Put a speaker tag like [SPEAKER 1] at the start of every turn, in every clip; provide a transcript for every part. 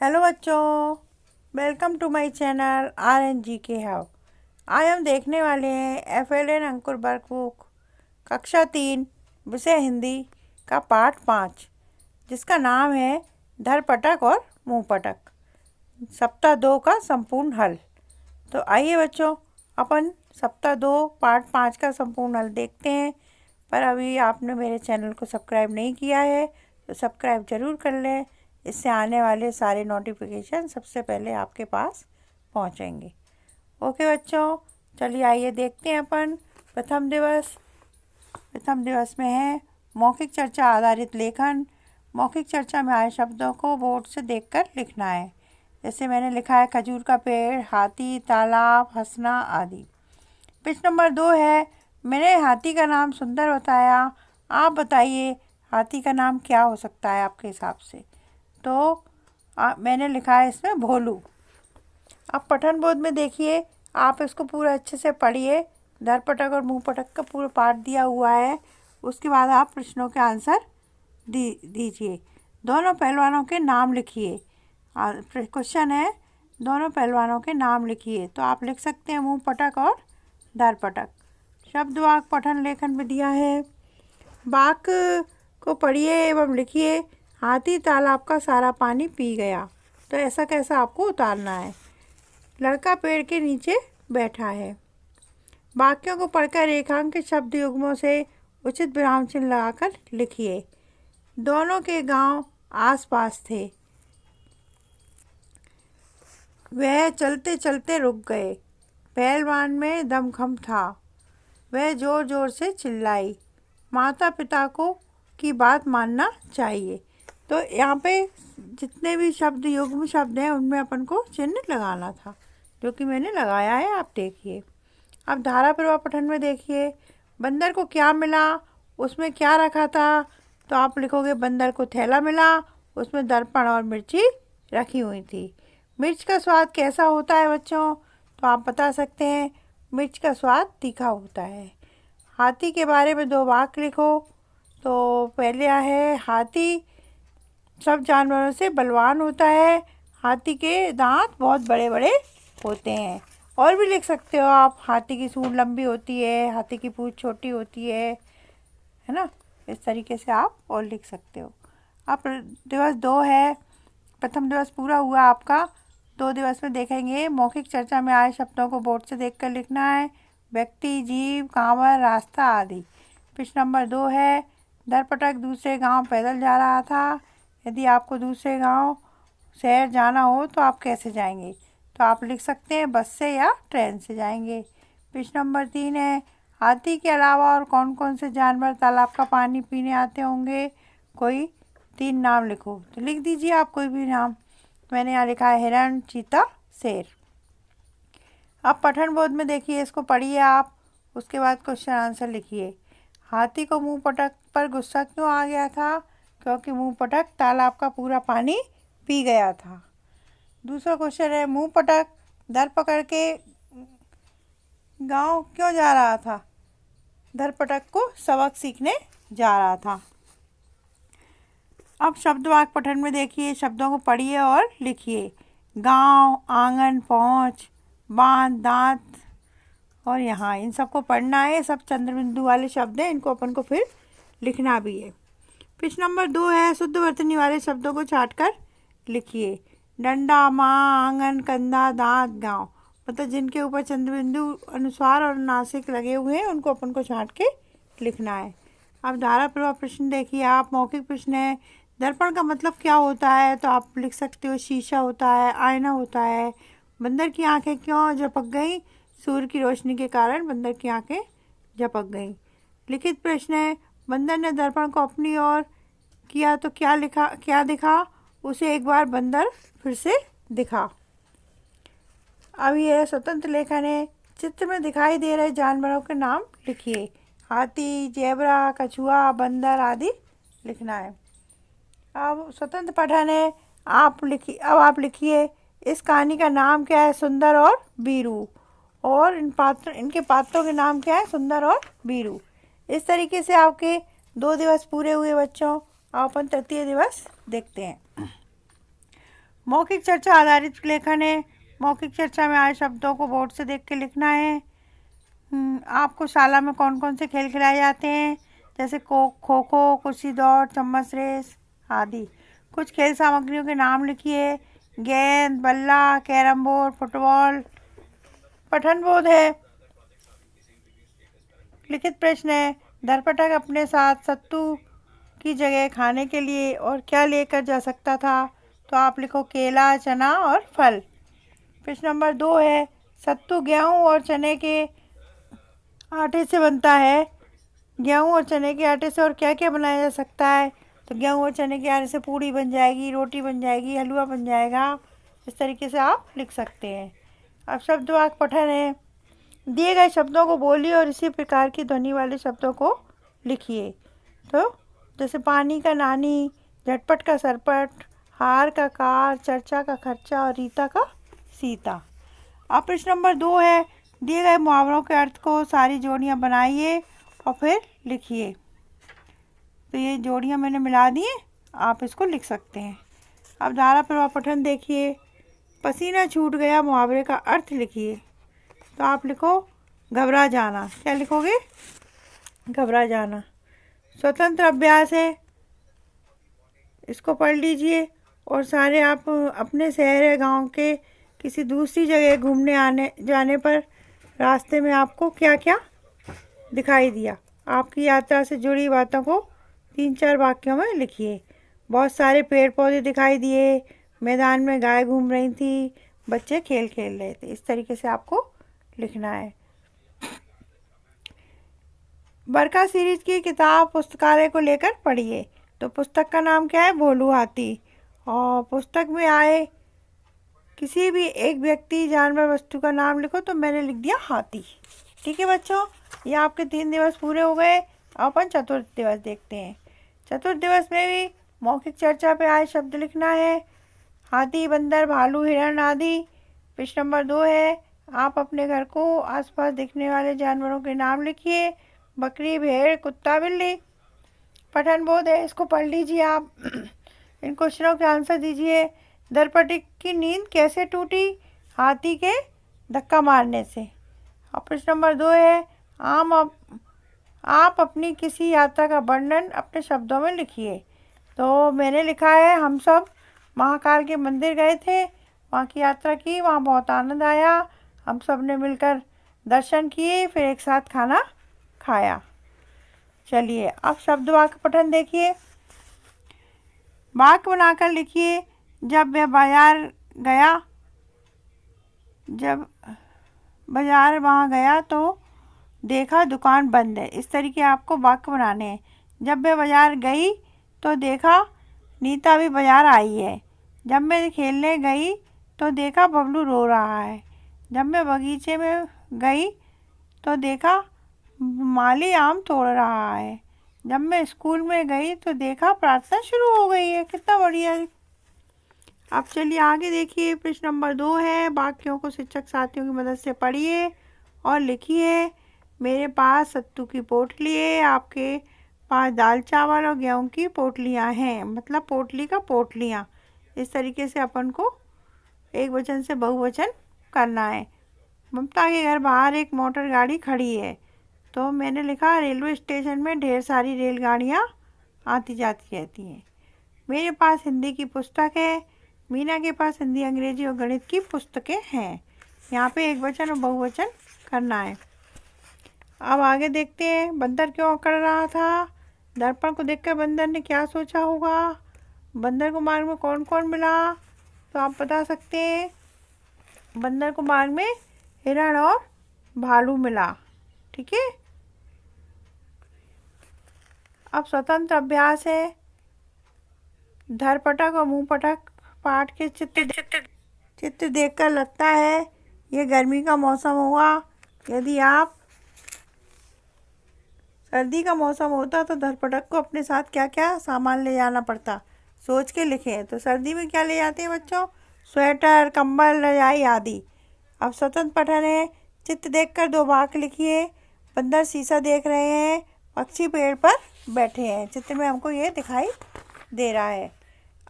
[SPEAKER 1] Hello बच्चों, welcome to my channel R N G K how. आज हम देखने वाले हैं FLN अंकुर वर्क बुक कक्षा 3 विषय हिंदी का पाठ 5, जिसका नाम है धरपटक और मुंहपटक, सप्ताह 2 का संपूर्ण हल। तो आइए बच्चों, अपन सप्ताह 2 पाठ 5 का संपूर्ण हल देखते हैं। पर अभी आपने मेरे चैनल को सब्सक्राइब नहीं किया है तो सब्सक्राइब ज़रूर कर लें। इससे आने वाले सारे नोटिफिकेशन सबसे पहले आपके पास पहुंचेंगे। ओके बच्चों, चलिए आइए देखते हैं अपन प्रथम दिवस में है मौखिक चर्चा आधारित लेखन। मौखिक चर्चा में आए शब्दों को बोर्ड से देखकर लिखना है। जैसे मैंने लिखा है खजूर का पेड़, हाथी, तालाब, हंसना आदि। पेज नंबर 2 है मैंने हाथी का नाम सुंदर बताया। आप बताइए हाथी का नाम क्या हो सकता है आपके हिसाब से। तो मैंने लिखा है इसमें भोलू। अब पठन बोध में देखिए, आप इसको पूरा अच्छे से पढ़िए। धरपटक और मुंहपटक का पूरा पाठ दिया हुआ है। उसके बाद आप प्रश्नों के आंसर दीजिए। दोनों पहलवानों के नाम लिखिए। क्वेश्चन है दोनों पहलवानों के नाम लिखिए। तो आप लिख सकते हैं मुंहपटक और धरपटक। शब्द वाक्य पठन लेखन में दिया है। वाक्य को पढ़िए एवं लिखिए। हाथी तालाब का सारा पानी पी गया। तो ऐसा कैसा आपको उतारना है। लड़का पेड़ के नीचे बैठा है। वाक्यों को पढ़कर रेखांकित शब्द युग्मों से उचित विराम चिन्ह लगाकर लिखिए। दोनों के गांव आसपास थे। वह चलते चलते रुक गए। पहलवान में दमखम था। वह जोर जोर से चिल्लाई। माता पिता को की बात मानना चाहिए। तो यहाँ पे जितने भी शब्द युग्म शब्द हैं उनमें अपन को चिन्ह लगाना था, जो कि मैंने लगाया है, आप देखिए। अब धारा प्रवाह पठन में देखिए, बंदर को क्या मिला, उसमें क्या रखा था। तो आप लिखोगे बंदर को थैला मिला, उसमें दर्पण और मिर्ची रखी हुई थी। मिर्च का स्वाद कैसा होता है बच्चों। तो आप बता सकते हैं मिर्च का स्वाद तीखा होता है। हाथी के बारे में 2 वाक्य लिखो। तो पहले है हाथी सब जानवरों से बलवान होता है। हाथी के दांत बहुत बड़े बड़े होते हैं। और भी लिख सकते हो आप, हाथी की सूंड लंबी होती है, हाथी की पूंछ छोटी होती है ना। इस तरीके से आप और लिख सकते हो। अब दिवस 2 है, प्रथम दिवस पूरा हुआ आपका। 2 दिवस में देखेंगे मौखिक चर्चा में आए शब्दों को बोर्ड से देखकर लिखना है। व्यक्ति, जीव, कांवर, रास्ता आदि। प्रश्न नंबर 2 है धरपटक दूसरे गांव पैदल जा रहा था। यदि आपको दूसरे गांव शहर जाना हो तो आप कैसे जाएंगे। तो आप लिख सकते हैं बस से या ट्रेन से जाएंगे। प्रश्न नंबर 3 है हाथी के अलावा और कौन कौन से जानवर तालाब का पानी पीने आते होंगे। कोई 3 नाम लिखो। तो लिख दीजिए आप कोई भी नाम। मैंने यहाँ लिखा है हिरण, चीता, शेर। अब पठन बोध में देखिए, इसको पढ़िए आप। उसके बाद क्वेश्चन आंसर लिखिए। हाथी को मुंहपटक पर गुस्सा क्यों आ गया था। क्योंकि मुंहपटक तालाब का पूरा पानी पी गया था। दूसरा क्वेश्चन है मुंहपटक दर पकड़ के गांव क्यों जा रहा था। धरपटक को सबक सीखने जा रहा था। अब शब्द वाक्य पठन में देखिए, शब्दों को पढ़िए और लिखिए। गांव, आंगन, पहुंच, बांध, दांत और यहाँ, इन सबको पढ़ना है। सब चंद्रबिंदु वाले शब्द हैं, इनको अपन को फिर लिखना भी है। प्रश्न नंबर 2 है शुद्ध वर्तनी वाले शब्दों को छाट कर लिखिए। डंडा, माँ, आंगन, कंधा, दांत, गांव। मतलब जिनके ऊपर चंद्रबिंदु अनुस्वार और नासिक लगे हुए हैं उनको अपन को छाट के लिखना है। अब धारा प्रवाह प्रश्न देखिए आप। मौखिक प्रश्न है दर्पण का मतलब क्या होता है। तो आप लिख सकते हो शीशा होता है, आईना होता है। बंदर की आंखें क्यों झपक गई। सूर्य की रोशनी के कारण बंदर की आंखें झपक गई। लिखित प्रश्न है बंदर ने दर्पण को अपनी ओर किया तो क्या दिखा। उसे एक बार बंदर फिर से दिखा। अब यह स्वतंत्र लेखन है। चित्र में दिखाई दे रहे जानवरों के नाम लिखिए। हाथी, जेबरा, कछुआ, बंदर आदि लिखना है। अब स्वतंत्र पठन है। अब आप लिखिए इस कहानी का नाम क्या है। सुंदर और बीरू। और इनके पात्रों के नाम क्या है। सुंदर और बीरू। इस तरीके से आपके 2 दिवस पूरे हुए बच्चों। अब अपन तृतीय दिवस देखते हैं। मौखिक चर्चा आधारित लेखन है। मौखिक चर्चा में आए शब्दों को बोर्ड से देख के लिखना है। आपको शाला में कौन कौन से खेल खिलाए जाते हैं, जैसे खो खो, कुर्सी दौड़, चम्मच रेस आदि। कुछ खेल सामग्रियों के नाम लिखिए। गेंद, बल्ला, कैरम बोर्ड, फुटबॉल। पठन बोध है। लिखित प्रश्न है। दरपटक अपने साथ सत्तू की जगह खाने के लिए और क्या लेकर जा सकता था? तो आप लिखो केला, चना और फल। प्रश्न नंबर 2 है। सत्तू गेहूं और चने के आटे से बनता है। गेहूं और चने के आटे से और क्या क्या बनाया जा सकता है? तो गेहूं और चने के आटे से पूड़ी बन जाएगी, रोटी बन जाएगी, हलवा बन जाएगा। इस तरीके से आप लिख सकते हैं। अब शब्द वाक्य पठन है। दिए गए शब्दों को बोलिए और इसी प्रकार की ध्वनि वाले शब्दों को लिखिए। तो जैसे पानी का नानी, झटपट का सरपट, हार का कार, चर्चा का खर्चा और रीता का सीता। अब प्रश्न नंबर 2 है। दिए गए मुहावरों के अर्थ को सारी जोड़ियां बनाइए और फिर लिखिए। तो ये जोड़ियां मैंने मिला दी हैं, आप इसको लिख सकते हैं। अब धारा प्रवाह पठन देखिए। पसीना छूट गया मुहावरे का अर्थ लिखिए। तो आप लिखो घबरा जाना। क्या लिखोगे? घबरा जाना। स्वतंत्र अभ्यास है, इसको पढ़ लीजिए और सारे आप अपने शहर या गांव के किसी दूसरी जगह घूमने आने जाने पर रास्ते में आपको क्या क्या दिखाई दिया। आपकी यात्रा से जुड़ी बातों को 3-4 वाक्यों में लिखिए। बहुत सारे पेड़ पौधे दिखाई दिए, मैदान में गाय घूम रही थी, बच्चे खेल खेल रहे थे। इस तरीके से आपको लिखना है। बरखा सीरीज की किताब पुस्तकालय को लेकर पढ़िए। तो पुस्तक का नाम क्या है? भोलू हाथी। और पुस्तक में आए किसी भी एक व्यक्ति, जानवर, वस्तु का नाम लिखो। तो मैंने लिख दिया हाथी। ठीक है बच्चों, ये आपके 3 दिवस पूरे हो गए। अब अपन चतुर्थ दिवस देखते हैं। चतुर्थ दिवस में भी मौखिक चर्चा पे आए शब्द लिखना है। हाथी, बंदर, भालू, हिरण आदि। प्रश्न नंबर 2 है। आप अपने घर को आसपास दिखने वाले जानवरों के नाम लिखिए। बकरी, भेड़, कुत्ता, बिल्ली। पठन बोध है, इसको पढ़ लीजिए आप। इन क्वेश्चनों के आंसर दीजिए। दरपटक की नींद कैसे टूटी? हाथी के धक्का मारने से। और प्रश्न नंबर 2 है। आप अपनी किसी यात्रा का वर्णन अपने शब्दों में लिखिए। तो मैंने लिखा है, हम सब महाकाल के मंदिर गए थे, वहाँ की यात्रा की, वहाँ बहुत आनंद आया। हम सब ने मिलकर दर्शन किए, फिर एक साथ खाना खाया। चलिए अब शब्द वाक्य पठन देखिए। वाक्य बनाकर लिखिए। जब बाजार वहाँ गया तो देखा दुकान बंद है। इस तरीके आपको वाक्य बनाने हैं। जब मैं बाजार गई तो देखा नीता भी बाजार आई है। जब मैं खेलने गई तो देखा बबलू रो रहा है। जब मैं बगीचे में गई तो देखा माली आम तोड़ रहा है। जब मैं स्कूल में गई तो देखा प्रार्थना शुरू हो गई है। कितना बढ़िया है। अब चलिए आगे देखिए। प्रश्न नंबर 2 है। वाक्यों को शिक्षक साथियों की मदद से पढ़िए और लिखिए। मेरे पास सत्तू की पोटली है, आपके पास दाल चावल और गेहूं की पोटलियां हैं। मतलब पोटली का पोटलियां। इस तरीके से अपन को एक वचन से बहुवचन करना है। ममता के घर बाहर एक मोटर गाड़ी खड़ी है। तो मैंने लिखा रेलवे स्टेशन में ढेर सारी रेलगाड़ियाँ आती जाती रहती हैं। मेरे पास हिंदी की पुस्तक है। मीना के पास हिंदी, अंग्रेजी और गणित की पुस्तकें हैं। यहाँ पे एक वचन और बहुवचन करना है। अब आगे देखते हैं। बंदर क्यों अकड़ रहा था? दर्पण को देखकर बंदर ने क्या सोचा होगा? बंदर को मार्ग में कौन कौन मिला? तो आप बता सकते हैं। बंदर को मार्ग में हिरण और भालू मिला। ठीक है। अब स्वतंत्र अभ्यास है। धरपटक और मुंहपटक पाठ के चित्र देखकर लगता है ये गर्मी का मौसम होगा। यदि आप सर्दी का मौसम होता तो धरपटक को अपने साथ क्या क्या सामान ले जाना पड़ता, सोच के लिखें। तो सर्दी में क्या ले जाते हैं बच्चों? स्वेटर, कंबल, रजाई आदि। अब स्वतंत्र पठन है। चित्र देखकर 2 वाक्य लिखिए। बंदर शीशा देख रहे हैं, पक्षी पेड़ पर बैठे हैं। चित्र में हमको ये दिखाई दे रहा है।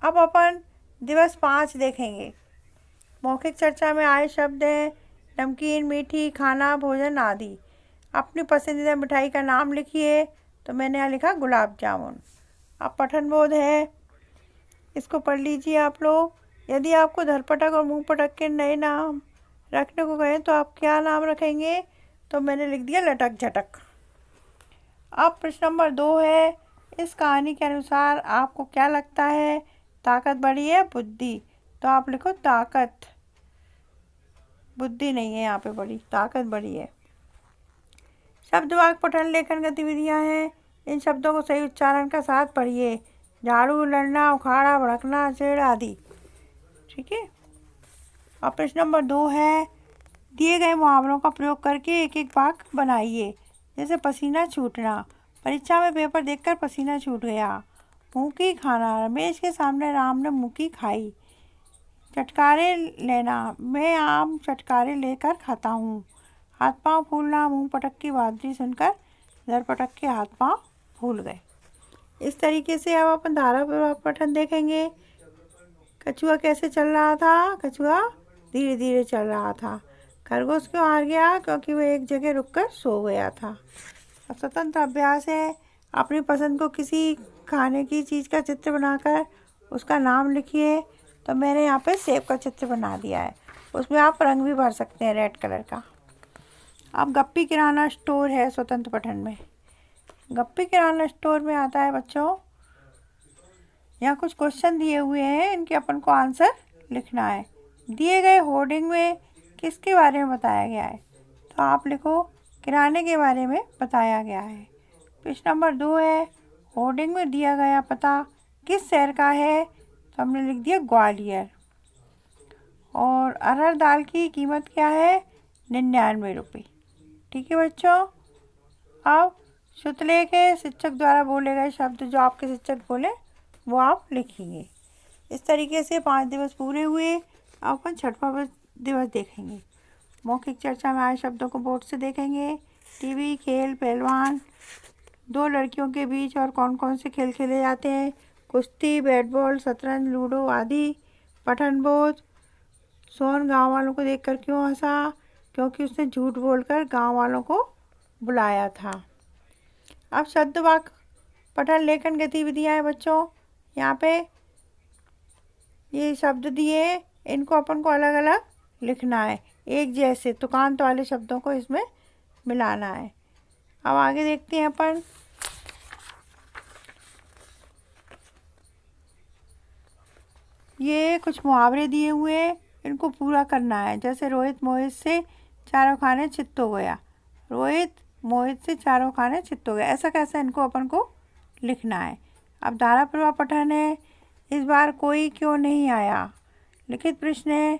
[SPEAKER 1] अब अपन दिवस 5 देखेंगे। मौखिक चर्चा में आए शब्द हैं नमकीन, मीठी, खाना, भोजन आदि। अपनी पसंदीदा मिठाई का नाम लिखिए। तो मैंने यहाँ लिखा गुलाब जामुन। अब पठन बोध है, इसको पढ़ लीजिए आप लोग। यदि आपको धरपटक और मुंह पटक के नए नाम रखने को कहें तो आप क्या नाम रखेंगे? तो मैंने लिख दिया लटक झटक। अब प्रश्न नंबर 2 है, इस कहानी के अनुसार आपको क्या लगता है, ताकत बड़ी है बुद्धि? तो आप लिखो ताकत, बुद्धि नहीं है यहाँ पे बड़ी, ताकत बड़ी है। शब्द वाक्य पठन लेखन गतिविधियाँ हैं। इन शब्दों को सही उच्चारण का साथ पढ़िए। झाड़ू, लड़ना, उखाड़ा, भड़कना, चिड़ आदि। ठीक है। अब प्रश्न नंबर 2 है, दिए गए मुहावरों का प्रयोग करके एक एक वाक्य बनाइए। जैसे पसीना छूटना, परीक्षा में पेपर देखकर पसीना छूट गया। मुँह की खाना, रमेश के सामने राम ने मुँह की खाई। चटकारे लेना, मैं आम चटकारे लेकर खाता हूँ। हाथ पांव फूलना, मुँह पटक की बहादुरी सुनकर धर पटक के हाथ पांव फूल गए। इस तरीके से अब अपन धारापूर्वक पठन देखेंगे। कछुआ कैसे चल रहा था? कछुआ धीरे धीरे चल रहा था। खरगोश क्यों हार गया? क्योंकि वह एक जगह रुककर सो गया था। अब स्वतंत्र अभ्यास है, अपनी पसंद को किसी खाने की चीज़ का चित्र बनाकर उसका नाम लिखिए। तो मैंने यहाँ पे सेब का चित्र बना दिया है, उसमें आप रंग भी भर सकते हैं रेड कलर का। अब गप्पी किराना स्टोर है स्वतंत्र पठन में। गप्पी किराना स्टोर में आता है बच्चों, यहाँ कुछ क्वेश्चन दिए हुए हैं, इनके अपन को आंसर लिखना है। दिए गए होर्डिंग में किसके बारे में बताया गया है? तो आप लिखो किराने के बारे में बताया गया है। प्रश्न नंबर 2 है, होर्डिंग में दिया गया पता किस शहर का है? तो हमने लिख दिया ग्वालियर। और अरहर दाल की कीमत क्या है? 99 रुपये। ठीक है बच्चों। अब शुतले के शिक्षक द्वारा बोले गए शब्द जो आपके शिक्षक बोले वो आप लिखेंगे। इस तरीके से 5 दिवस पूरे हुए। अब अपन 6वां दिवस देखेंगे। मौखिक चर्चा में आए शब्दों को बोर्ड से देखेंगे। टीवी, खेल, पहलवान, 2 लड़कियों के बीच और कौन कौन से खेल खेले जाते हैं? कुश्ती, बैट बॉल, शतरंज, लूडो आदि। पठन बोध, सोहन गांव वालों को देखकर क्यों हंसा? क्योंकि उसने झूठ बोलकर गांव वालों को बुलाया था। अब शब्द वाक्य पठन लेखन गतिविधियाँ हैं बच्चों। यहाँ पे ये शब्द दिए, इनको अपन को अलग अलग लिखना है, एक जैसे तुकांत वाले शब्दों को इसमें मिलाना है। अब आगे देखते हैं अपन। ये कुछ मुहावरे दिए हुए हैं, इनको पूरा करना है। जैसे रोहित मोहित से चारों खाने चित्त हो गया। रोहित मोहित से चारों खाने चित्त हो गया, ऐसा कैसा इनको अपन को लिखना है। अब धारापूर्वक पठन है। इस बार कोई क्यों नहीं आया? लिखित प्रश्न है,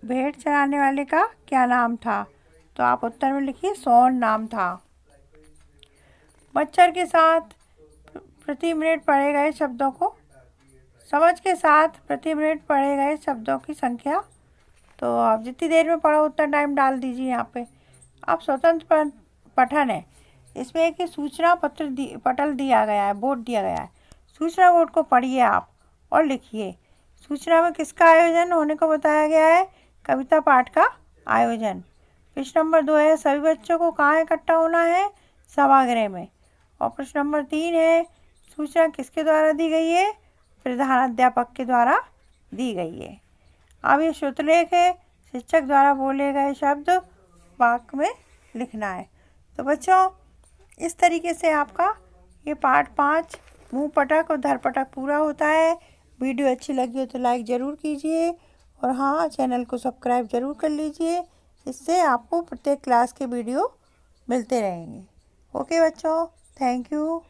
[SPEAKER 1] भेड़ चराने वाले का क्या नाम था? तो आप उत्तर में लिखिए सोहन नाम था। मच्छर के साथ प्रति मिनट पढ़े गए शब्दों को, समझ के साथ प्रति मिनट पढ़े गए शब्दों की संख्या। तो आप जितनी देर में पढ़ो उतना टाइम डाल दीजिए यहाँ पे। अब स्वतंत्र पठन है, इसमें एक सूचना पटल दिया गया है, बोर्ड दिया गया है। सूचना बोर्ड को पढ़िए आप और लिखिए। सूचना में किसका आयोजन होने को बताया गया है? कविता पाठ का आयोजन। प्रश्न नंबर 2 है, सभी बच्चों को कहाँ इकट्ठा होना है? सभागृह में। और प्रश्न नंबर 3 है, सूचना किसके द्वारा दी गई है? प्रधानाध्यापक के द्वारा दी गई है। अब ये श्रुतलेख है, शिक्षक द्वारा बोले गए शब्द वाक्य में लिखना है। तो बच्चों इस तरीके से आपका ये पाठ 5 मुंह पटक और धर पटक पूरा होता है। वीडियो अच्छी लगी हो तो लाइक ज़रूर कीजिए और हाँ, चैनल को सब्सक्राइब ज़रूर कर लीजिए। इससे आपको प्रत्येक क्लास के वीडियो मिलते रहेंगे। ओके बच्चों, थैंक यू।